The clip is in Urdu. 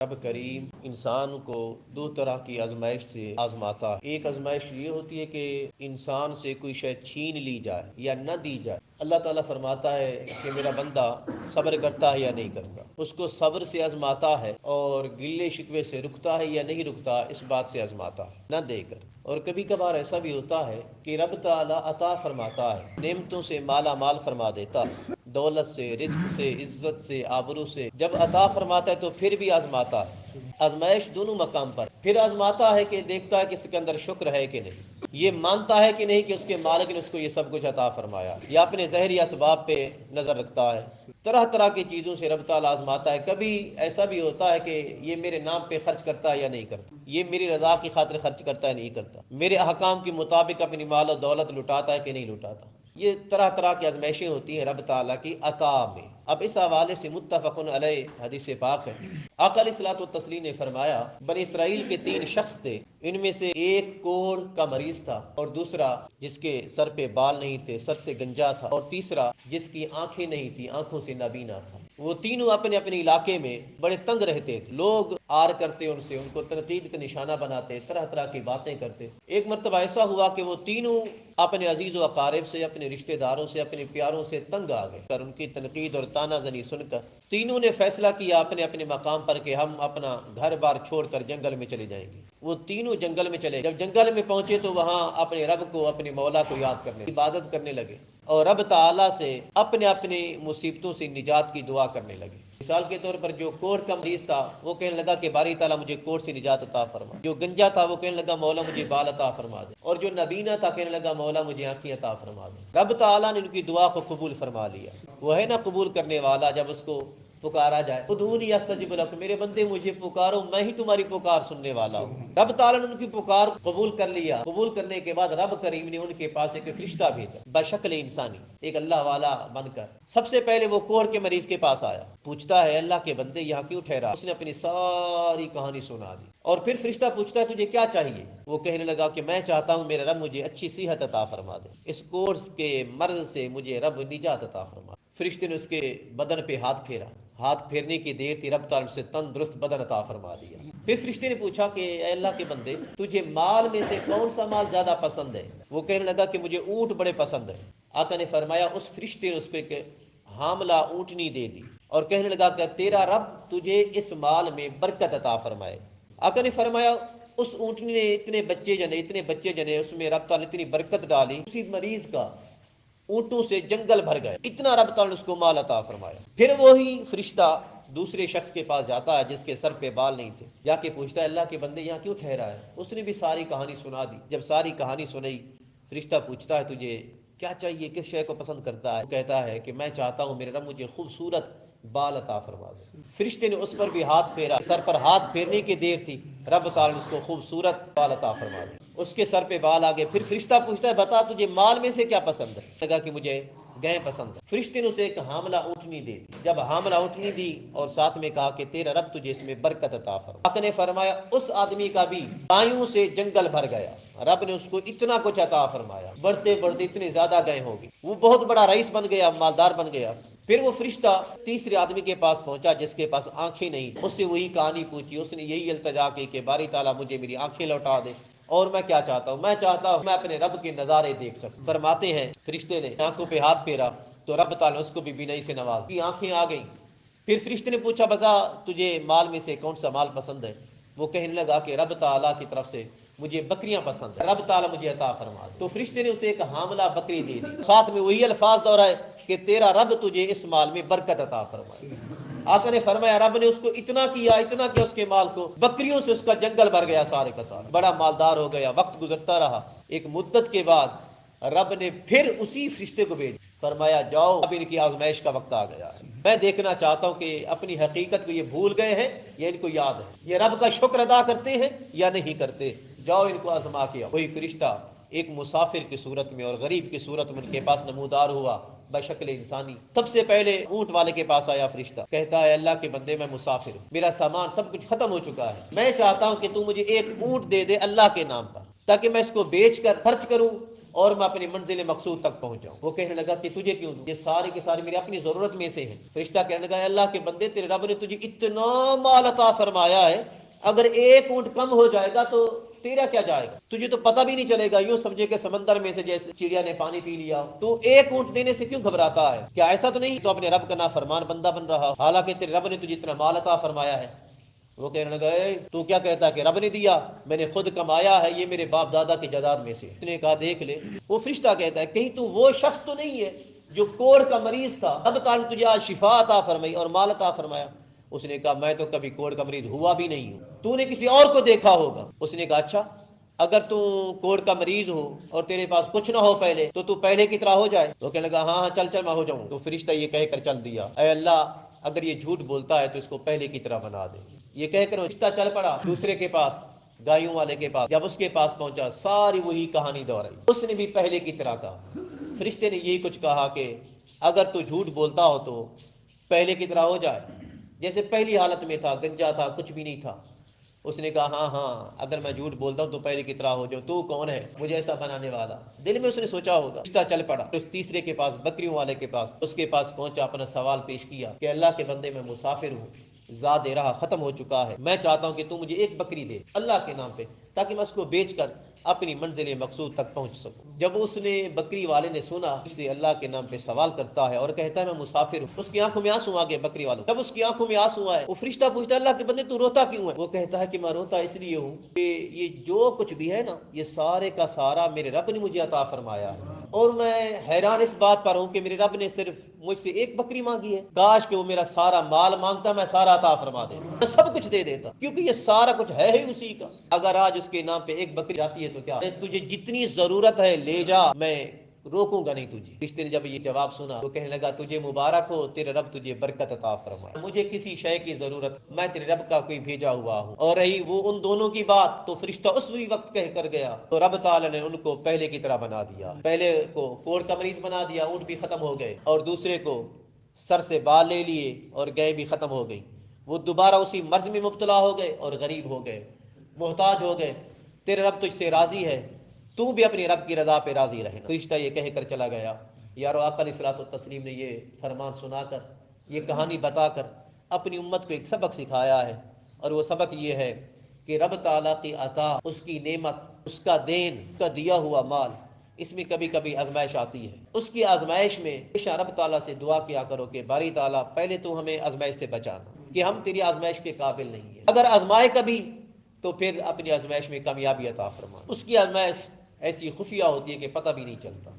رب کریم انسان کو دو طرح کی آزمائش سے آزماتا ہے۔ ایک آزمائش یہ ہوتی ہے کہ انسان سے کوئی شے چھین لی جائے یا نہ دی جائے۔ اللہ تعالیٰ فرماتا ہے کہ میرا بندہ صبر کرتا ہے یا نہیں کرتا، اس کو صبر سے آزماتا ہے، اور گلے شکوے سے رکتا ہے یا نہیں رکتا، اس بات سے آزماتا ہے، نہ دے کر۔ اور کبھی کبھار ایسا بھی ہوتا ہے کہ رب تعالیٰ عطا فرماتا ہے، نعمتوں سے مالا مال فرما دیتا ہے، دولت سے، رزق سے، عزت سے، آبرو سے۔ جب عطا فرماتا ہے تو پھر بھی آزماتا ہے، آزمائش دونوں مقام پر۔ پھر آزماتا ہے کہ دیکھتا ہے کہ اس کے اندر شکر ہے کہ نہیں، یہ مانتا ہے کہ نہیں کہ اس کے مالک نے اس کو یہ سب کچھ عطا فرمایا، یا اپنے ظاہری اسباب پہ نظر رکھتا ہے۔ طرح طرح کی چیزوں سے رب تعالیٰ آزماتا ہے۔ کبھی ایسا بھی ہوتا ہے کہ یہ میرے نام پہ خرچ کرتا ہے یا نہیں کرتا، یہ میری رضا کی خاطر خرچ کرتا ہے نہیں کرتا، میرے احکام کے مطابق اپنی مال و دولت لٹاتا ہے کہ نہیں لٹاتا۔ یہ طرح طرح کی آزمائشیں ہوتی ہیں رب تعالیٰ کی عطا میں۔ اب اس حوالے سے متفق علیہ حدیث پاک ہے، آقا علیہ الصلوۃ والتسلیم نے فرمایا، بنی اسرائیل کے 3 شخص تھے، ان میں سے ایک کوڑ کا مریض تھا، اور دوسرا جس کے سر پہ بال نہیں تھے، سر سے گنجا تھا، اور تیسرا جس کی آنکھیں نہیں تھی، آنکھوں سے نابینا تھا۔ وہ تینوں اپنے اپنے علاقے میں بڑے تنگ رہتے تھے، لوگ آر کرتے ان سے، ان کو تنقید کا نشانہ بناتے، طرح طرح کی باتیں کرتے۔ ایک مرتبہ ایسا ہوا کہ وہ تینوں اپنے عزیز و اقارب سے، اپنے رشتہ داروں سے، اپنے پیاروں سے تنگ آ گئے، اور ان کی تنقید اور تانا زنی سن کر تینوں نے فیصلہ کیا اپنے اپنے مقام پر کہ ہم اپنا گھر بار چھوڑ کر جنگل میں چلے جائیں گے۔ وہ تینوں جنگل میں چلے۔ جب جنگل میں پہنچے تو وہاں اپنے رب کو، اپنے مولا کو یاد کرنے، عبادت کرنے لگے، اور رب تعالیٰ سے اپنے اپنی مصیبتوں سے نجات کی دعا کرنے لگے۔ مثال کے طور پر جو کوڑ کا مریض تھا وہ کہنے لگا کہ باری تعالیٰ مجھے کوڑ سے نجات عطا فرما۔ جو گنجا تھا وہ کہنے لگا مولا مجھے بال عطا فرما دے، اور جو نبینا تھا کہنے لگا مولا مجھے آنکھیں عطا فرما دے۔ رب تعالیٰ نے ان کی دعا کو قبول فرما لیا۔ وہ ہے نا قبول کرنے والا، جب اس کو پکارا جائے، ادعونی استجب لکم، میرے بندے مجھے پکارو، میں ہی تمہاری پکار سننے والا ہوں۔ رب تعالیٰ نے ان کی پکار قبول کر لیا۔ قبول کرنے کے بعد رب کریم نے ان کے پاس ایک فرشتہ بھیجا بشکل انسانی، ایک اللہ والا بن کر۔ سب سے پہلے وہ کوڑ کے مریض کے پاس آیا، پوچھتا ہے اللہ کے بندے یہاں کیوں ٹھہرا؟ اس نے اپنی ساری کہانی سنا دی، اور پھر فرشتہ پوچھتا ہے تجھے کیا چاہیے؟ وہ کہنے لگا کہ میں چاہتا ہوں میرا رب مجھے اچھی صحت عطا فرما دے، اس کورس کے مرض سے مجھے رب نجات عطا فرما دے۔ فرشتے نے اس کے بدن پہ ہاتھ پھیرا، ہاتھ پھیرنے کی دیر تھی، رب تعالیٰ سے تندرست بدن عطا فرما دیا۔ پھر فرشتے نے پوچھا کہ اے اللہ کے بندے تجھے مال میں سے کون سا مال زیادہ پسند ہے؟ وہ کہنے لگا کہ مجھے اونٹ بڑے پسند ہے۔ آقا نے فرمایا اس فرشتے نے اس کو ایک حاملہ اونٹنی دے دی، اور کہنے لگا کہ تیرا رب تجھے اس مال میں برکت عطا فرمائے۔ آقا نے فرمایا اس اونٹنی نے اتنے بچے جنے، اس میں رب تعالیٰ نے اتنی برکت ڈالی، اسی مریض کا اونٹوں سے جنگل بھر گئے، اتنا رب تعالیٰ نے اس کو مال عطا فرمایا۔ پھر وہی فرشتہ دوسرے شخص کے پاس جاتا ہے جس کے سر پہ بال نہیں تھے، جا کے پوچھتا ہے اللہ کے بندے یہاں کیوں ٹھہرا ہے؟ اس نے بھی ساری کہانی سنا دی۔ جب ساری کہانی سنائی، فرشتہ پوچھتا ہے تجھے کیا چاہیے، کس شے کو پسند کرتا ہے؟ وہ کہتا ہے کہ میں چاہتا ہوں میرے رب مجھے خوبصورت بال عطا فرما دے۔ فرشتے نے اس پر بھی ہاتھ پھیرا، سر پر ہاتھ پھیرنے کی دیر تھی، رب تعالیٰ نے اس کو خوبصورت بال عطا فرما دے، اس کے سر پہ بال آ گئے۔ پھر فرشتہ پوچھتا ہے بتا تجھے مال میں سے کیا پسند ہے؟ کہا کہ مجھے گائے پسند ہے۔ فرشتے نے اسے ایک حاملہ اونٹنی دے دی۔ جب حاملہ اونٹنی دی اور ساتھ میں کہا کہ تیرا رب تجھے اس میں برکت عطا فرما۔ آقا نے فرمایا اس آدمی کا بھی گایوں سے جنگل بھر گیا، رب نے اس کو اتنا کچھ عطا فرمایا، بڑھتے بڑھتے اتنے زیادہ گائے ہوگی، وہ بہت بڑا رئیس بن گیا، مالدار بن گیا۔ پھر وہ فرشتہ تیسرے آدمی کے پاس پہنچا جس کے پاس آنکھیں نہیں، اس سے وہی کہانی پوچھی، اس نے یہی التجا کی کہ باری تعالیٰ مجھے میری آنکھیں لوٹا دے، اور میں کیا چاہتا ہوں؟ میں چاہتا ہوں میں اپنے رب کے نظارے دیکھ سکوں۔ فرماتے ہیں فرشتے نے آنکھوں پہ ہاتھ پھیرا تو رب تعالیٰ اس کو بھی بینائی سے نواز کی، آنکھیں آ گئیں۔ پھر فرشتے نے پوچھا بتا تجھے مال میں سے کون سا مال پسند ہے؟ وہ کہنے لگا کہ رب تعالیٰ کی طرف سے مجھے بکریاں پسند ہیں، رب تعالیٰ مجھے عطا فرما دے۔ تو فرشتے نے اسے ایک حاملہ بکری دے دی، ساتھ میں وہی الفاظ دہرائے کہ تیرا رب تجھے اس مال میں برکت عطا فرمائے۔ آقا نے فرمایا رب نے اس کو اتنا کیا اس کے مال کو، بکریوں سے اس کا جنگل بھر گیا، سارے کا سارا بڑا مالدار ہو گیا۔ وقت گزرتا رہا، ایک مدت کے بعد رب نے پھر اسی فرشتے کو بھیجا، فرمایا جاؤ اب ان کی آزمائش کا وقت آ گیا ہے، میں دیکھنا چاہتا ہوں کہ اپنی حقیقت کو یہ بھول گئے ہیں یا ان کو یاد ہے، یہ رب کا شکر ادا کرتے ہیں یا نہیں کرتے، جاؤ ان کو آزما کے۔ وہی فرشتہ ایک مسافر کی صورت میں اور غریب کی صورت میں ان کے پاس نمودار ہوا بشکل انسانی۔ سب سے پہلے اونٹ والے کے پاس آیا فرشتہ، کہتا ہے اللہ کے بندے میں مسافر ہوں، میرا سامان سب کچھ ختم ہو چکا ہے، میں چاہتا ہوں کہ تو مجھے ایک اونٹ دے دے اللہ کے نام پر، تاکہ میں اس کو بیچ کر خرچ کروں اور میں اپنی منزل مقصود تک پہنچ جاؤں۔ وہ کہنے لگا کہ تجھے کیوں دوں؟ یہ سارے کے سارے میری اپنی ضرورت میں سے ہیں۔ فرشتہ کہنے لگا اے اللہ کے بندے، تیرے رب نے تجھے اتنا مال عطا فرمایا ہے، اگر ایک اونٹ کم ہو جائے گا تو تیرا کیا جائے گا؟ تجھے تو پتہ بھی نہیں چلے گا، یوں سمجھے کہ سمندر میں سے جیسے چڑیا نے پانی پی لیا۔ تو ایک اونٹ دینے سے کیوں گھبراتا ہے؟ کیا ایسا تو نہیں تو اپنے رب کا نافرمان بندہ بن رہا، حالانکہ تیرے رب نے تجھے اتنا مال عطا فرمایا ہے؟ وہ کہنے لگا اے تو کیا کہتا ہے کہ رب نے دیا؟ میں نے خود کمایا ہے، یہ میرے باپ دادا کی جائیداد میں سے۔ اس نے کہا دیکھ لے، وہ فرشتہ کہتا ہے کہیں تو وہ شخص تو نہیں ہے جو کوڑ کا مریض تھا، اب تعالیٰ تجھے آج شفا عطا فرمائی اور مال عطا فرمایا؟ اس نے کہا میں تو کبھی کوڑ کا مریض ہوا بھی نہیں ہوں، تو نے کسی اور کو دیکھا ہوگا۔ اس نے کہا اچھا، اگر تو کوڑ کا مریض ہو اور تیرے پاس کچھ نہ ہو پہلے تو پہلے کی طرح ہو جائے؟ تو کہنے لگا ہاں ہاں چل میں ہو جاؤں۔ تو فرشتہ یہ کہہ کر چل دیا اے اللہ اگر یہ جھوٹ بولتا ہے تو اس کو پہلے کی طرح بنا دے۔ یہ کہہ کر فرشتہ چل پڑا دوسرے کے پاس، گایوں والے کے پاس۔ جب اس کے پاس پہنچا ساری وہی کہانی دہرائی، اس نے بھی پہلے کی طرح کہا۔ فرشتے نے یہی کچھ کہا کہ اگر تو جھوٹ بولتا ہو تو پہلے کی طرح ہو جائے، جیسے پہلی حالت میں تھا، گنجا تھا، کچھ بھی نہیں تھا۔ اس نے کہا ہاں ہاں اگر میں جھوٹ بولتا ہوں تو پہلے کی طرح ہو جاؤ، تو کون ہے مجھے ایسا بنانے والا؟ دل میں اس نے سوچا ہوگا۔ رشتہ چل پڑا اس تیسرے کے پاس، بکریوں والے کے پاس۔ اس کے پاس پہنچا، اپنا سوال پیش کیا کہ اللہ کے بندے میں مسافر ہوں، زاد رہا ختم ہو چکا ہے، میں چاہتا ہوں کہ تو مجھے ایک بکری دے اللہ کے نام پہ تاکہ میں اس کو بیچ کر اپنی منزل مقصود تک پہنچ سکوں۔ جب اس نے بکری والے نے سنا اس سے اللہ کے نام پہ سوال کرتا ہے اور کہتا ہے میں مسافر ہوں، اس کی آنکھوں میں آنسو آ گئے بکری والوں۔ جب اس کی آنکھوں میں آنسو آئے، وہ فرشتہ پوچھتا ہے اللہ کے بندے تو روتا کیوں ہے؟ وہ کہتا ہے کہ میں روتا اس لیے ہوں کہ یہ جو کچھ بھی ہے نا، یہ سارے کا سارا میرے رب نے مجھے عطا فرمایا ہے، اور میں حیران اس بات پر ہوں کہ میرے رب نے صرف مجھ سے ایک بکری مانگی ہے، کاش کہ وہ میرا سارا مال مانگتا، میں سارا عطا فرما دیتا، میں سب کچھ دے دیتا، کیونکہ یہ سارا کچھ ہے ہی اسی کا۔ اگر آج اس کے نام پہ ایک بکری جاتی ہے تو کیا، تجھے جتنی ضرورت ہے لے جا، میں روکوں گا نہیں تجھے۔ رشتے نے جب یہ جواب سنا تو کہنے لگا تجھے مبارک ہو، تیرے رب تجھے برکت عطا فرمائے، مجھے کسی شے کی ضرورت، میں تیرے رب کا کوئی بھیجا ہوا ہوں۔ اور رہی وہ ان دونوں کی بات تو فرشتہ اس وقت کہہ کر گیا تو رب تعالیٰ نے ان کو پہلے کی طرح بنا دیا، پہلے کو کوڑ کا مریض بنا دیا، اونٹ بھی ختم ہو گئے، اور دوسرے کو سر سے بال لے لیے اور گئے بھی ختم ہو گئی، وہ دوبارہ اسی مرض میں مبتلا ہو گئے اور غریب ہو گئے، محتاج ہو گئے۔ تیرے رب تجھ سے راضی ہے، تو بھی اپنی رب کی رضا پہ راضی رہنا۔ فرشتہ یہ کہہ کر چلا گیا۔ یارو آقا علیہ الصلوۃ والتسلیم نے یہ فرمان سنا کر، یہ کہانی بتا کر اپنی امت کو ایک سبق سکھایا ہے، اور وہ سبق یہ ہے کہ رب تعالیٰ کی عطا، اس کی نعمت، اس کا دین، اس کا دیا ہوا مال، اس میں کبھی کبھی آزمائش آتی ہے۔ اس کی آزمائش میں ہمیشہ رب تعالیٰ سے دعا کیا کرو کہ باری تعالیٰ پہلے تو ہمیں آزمائش سے بچانا کہ ہم تیری آزمائش کے قابل نہیں ہیں، اگر آزمائے کبھی تو پھر اپنی آزمائش میں کامیابی عطا فرما۔ اس کی آزمائش ایسی خفیہ ہوتی ہے کہ پتہ بھی نہیں چلتا۔